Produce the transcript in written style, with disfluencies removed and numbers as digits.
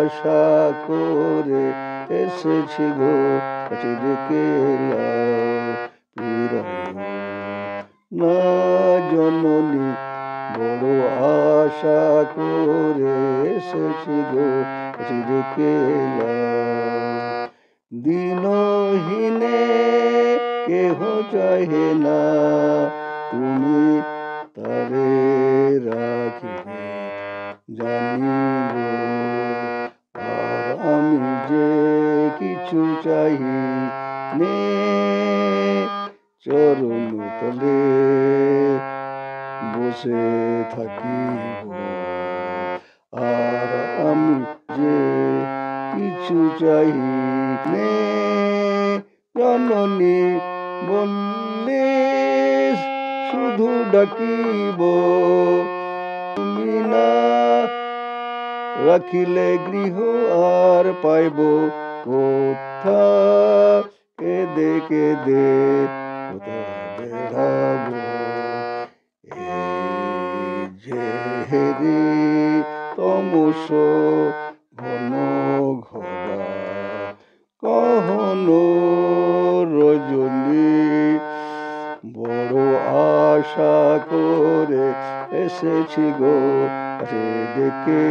আশা করে এসেছি গো কাছে ডেকে না জননী বড় আশা করে এসেছি গো কাছে ডেকে দিনহীনে কেহ চাহে না তুমি তারে রাখিবে জানিব আর আমি যে কিছু চাই নে চরণ তলে বসে থাকিব আর আমি যে কিছু চাই নে জননী বললে শুধু ডাকিব তুমি না রাখিলে গৃহ আর পাইব কোথা কেঁদে কেঁদে কোথা বেড়াব এই যে হেরি তমস ঘন ঘরা কহনো রজনী বড় আশা করে এসেছি গো কাছে ডেকে